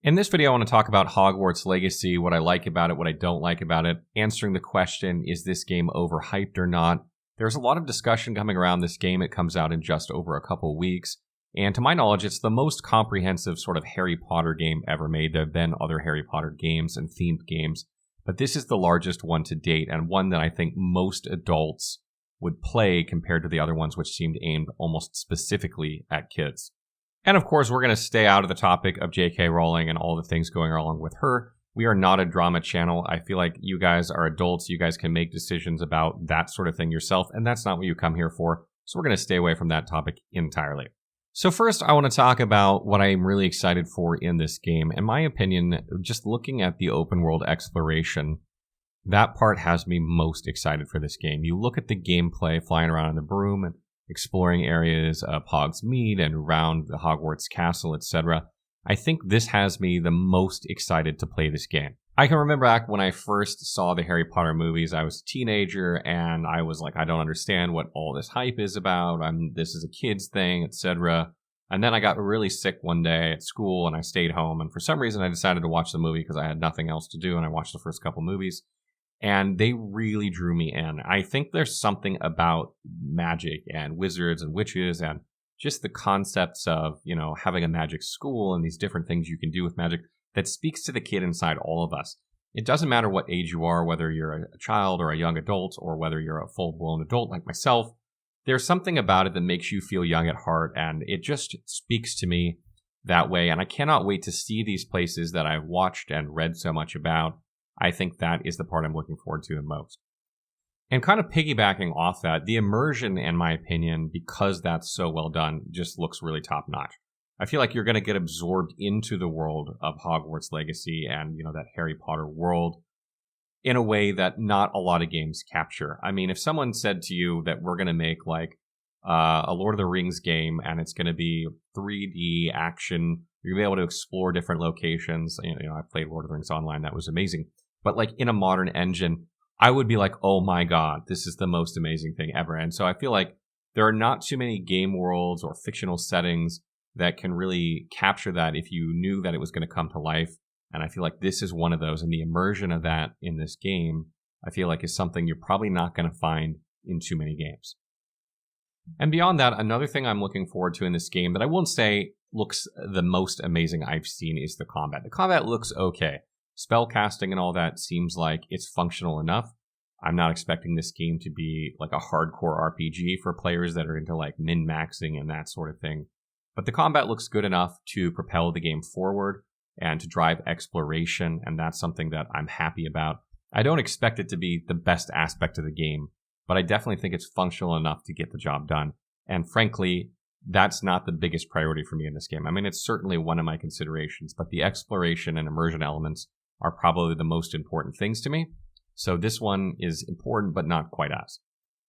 In this video, I want to talk about Hogwarts Legacy, what I like about it, what I don't like about it, answering the question, is this game overhyped or not? There's a lot of discussion coming around this game. It comes out in just over a couple weeks. And to my knowledge, it's the most comprehensive sort of Harry Potter game ever made. There have been other Harry Potter games and themed games, but this is the largest one to date and one that I think most adults would play compared to the other ones, which seemed aimed almost specifically at kids. And of course, we're going to stay out of the topic of J.K. Rowling and all the things going along with her. We are not a drama channel. I feel like you guys are adults. You guys can make decisions about that sort of thing yourself, and that's not what you come here for. So we're going to stay away from that topic entirely. So first, I want to talk about what I'm really excited for in this game. In my opinion, just looking at the open world exploration, that part has me most excited for this game. You look at the gameplay, flying around in the broom and exploring areas of Hogsmeade and around the Hogwarts castle, etc. I think this has me the most excited to play this game. I can remember back when I first saw the Harry Potter movies, I was a teenager and I was like, I don't understand what all this hype is about. This is a kid's thing, etc. And then I got really sick one day at school and I stayed home. And for some reason, I decided to watch the movie because I had nothing else to do. And I watched the first couple movies. And they really drew me in. I think there's something about magic and wizards and witches and just the concepts of, having a magic school and these different things you can do with magic that speaks to the kid inside all of us. It doesn't matter what age you are, whether you're a child or a young adult or whether you're a full-blown adult like myself. There's something about it that makes you feel young at heart, and it just speaks to me that way. And I cannot wait to see these places that I've watched and read so much about. I think that is the part I'm looking forward to the most. And kind of piggybacking off that, the immersion, in my opinion, because that's so well done, just looks really top-notch. I feel like you're going to get absorbed into the world of Hogwarts Legacy and, that Harry Potter world in a way that not a lot of games capture. I mean, if someone said to you that we're going to make like a Lord of the Rings game and it's going to be 3D action, you're going to be able to explore different locations. I played Lord of the Rings Online. That was amazing. But like in a modern engine, I would be like, oh my God, this is the most amazing thing ever. And so I feel like there are not too many game worlds or fictional settings that can really capture that if you knew that it was going to come to life. And I feel like this is one of those. And the immersion of that in this game, I feel like is something you're probably not going to find in too many games. And beyond that, another thing I'm looking forward to in this game that I won't say looks the most amazing I've seen is the combat. The combat looks okay. Spellcasting and all that seems like it's functional enough. I'm not expecting this game to be like a hardcore RPG for players that are into like min-maxing and that sort of thing. But the combat looks good enough to propel the game forward and to drive exploration, and that's something that I'm happy about. I don't expect it to be the best aspect of the game, but I definitely think it's functional enough to get the job done. And frankly, that's not the biggest priority for me in this game. I mean, it's certainly one of my considerations, but the exploration and immersion elements are probably the most important things to me. So this one is important, but not quite as.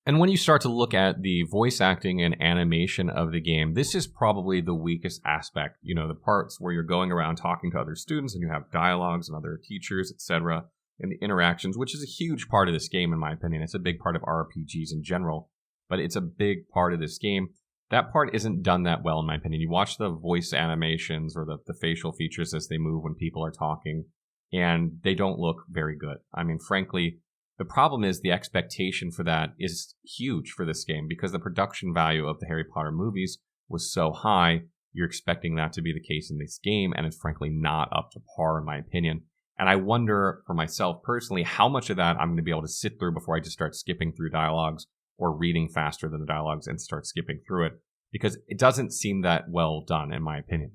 And when you start to look at the voice acting and animation of the game, this is probably the weakest aspect. The parts where you're going around talking to other students and you have dialogues and other teachers, etc., and the interactions, which is a huge part of this game, in my opinion. It's a big part of RPGs in general, but it's a big part of this game. That part isn't done that well, in my opinion. You watch the voice animations or the facial features as they move when people are talking, and they don't look very good. I mean, frankly, the problem is the expectation for that is huge for this game because the production value of the Harry Potter movies was so high. You're expecting that to be the case in this game, and it's frankly not up to par, in my opinion. And I wonder for myself personally how much of that I'm going to be able to sit through before I just start skipping through dialogues or reading faster than the dialogues and start skipping through it, because it doesn't seem that well done, in my opinion.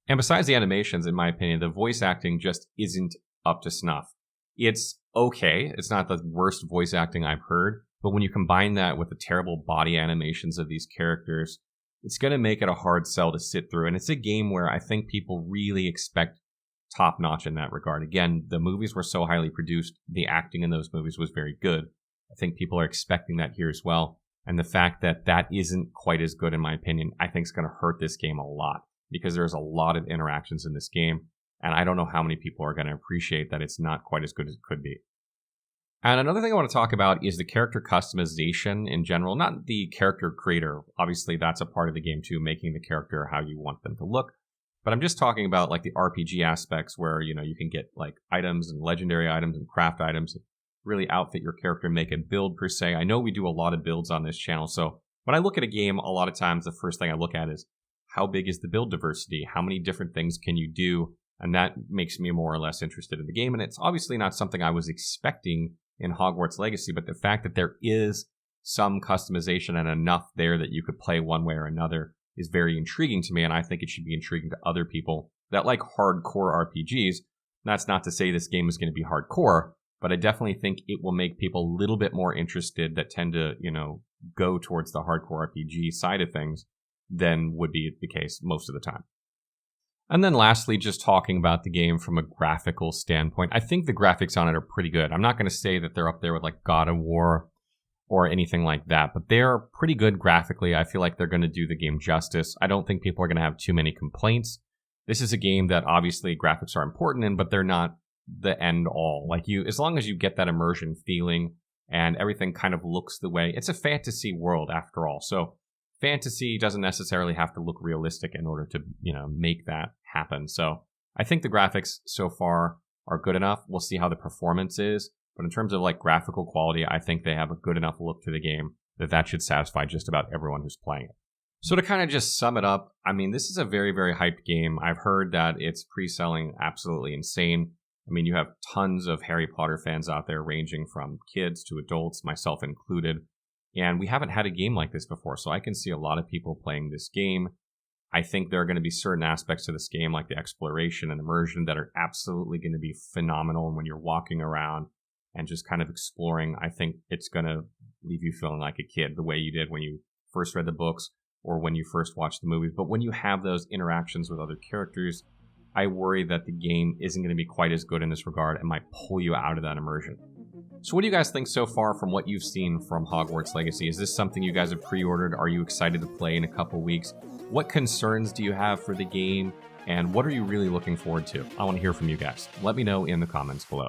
And besides the animations, in my opinion, the voice acting just isn't up to snuff. It's okay. It's not the worst voice acting I've heard, but when you combine that with the terrible body animations of these characters, it's going to make it a hard sell to sit through. And it's a game where I think people really expect top notch in that regard. Again, the movies were so highly produced. The acting in those movies was very good. I think people are expecting that here as well. And the fact that that isn't quite as good, in my opinion, I think is going to hurt this game a lot because there's a lot of interactions in this game. And I don't know how many people are going to appreciate that it's not quite as good as it could be. And another thing I want to talk about is the character customization in general, not the character creator. Obviously, that's a part of the game too, making the character how you want them to look. But I'm just talking about like the RPG aspects where, you can get like items and legendary items and craft items that really outfit your character and make a build per se. I know we do a lot of builds on this channel. So when I look at a game, a lot of times the first thing I look at is how big is the build diversity? How many different things can you do? And that makes me more or less interested in the game. And it's obviously not something I was expecting in Hogwarts Legacy, but the fact that there is some customization and enough there that you could play one way or another is very intriguing to me, and I think it should be intriguing to other people that like hardcore RPGs. That's not to say this game is going to be hardcore, but I definitely think it will make people a little bit more interested that tend to, go towards the hardcore RPG side of things than would be the case most of the time. And then lastly, just talking about the game from a graphical standpoint, I think the graphics on it are pretty good. I'm not going to say that they're up there with like God of War or anything like that, but they're pretty good graphically. I feel like they're going to do the game justice. I don't think people are going to have too many complaints. This is a game that obviously graphics are important in, but they're not the end all. Like as long as you get that immersion feeling and everything kind of looks the way, it's a fantasy world after all. So fantasy doesn't necessarily have to look realistic in order to, make that happen. So I think the graphics so far are good enough. We'll see how the performance is. But in terms of like graphical quality, I think they have a good enough look to the game that should satisfy just about everyone who's playing it. So to kind of just sum it up, I mean, this is a very, very hyped game. I've heard that it's pre-selling absolutely insane. I mean, you have tons of Harry Potter fans out there ranging from kids to adults, myself included. And we haven't had a game like this before, so I can see a lot of people playing this game. I think there are going to be certain aspects to this game, like the exploration and immersion, that are absolutely going to be phenomenal. And when you're walking around and just kind of exploring, I think it's going to leave you feeling like a kid, the way you did when you first read the books or when you first watched the movies. But when you have those interactions with other characters, I worry that the game isn't going to be quite as good in this regard and might pull you out of that immersion. So what do you guys think so far from what you've seen from Hogwarts Legacy? Is this something you guys have pre-ordered? Are you excited to play in a couple weeks? What concerns do you have for the game? And what are you really looking forward to? I want to hear from you guys. Let me know in the comments below.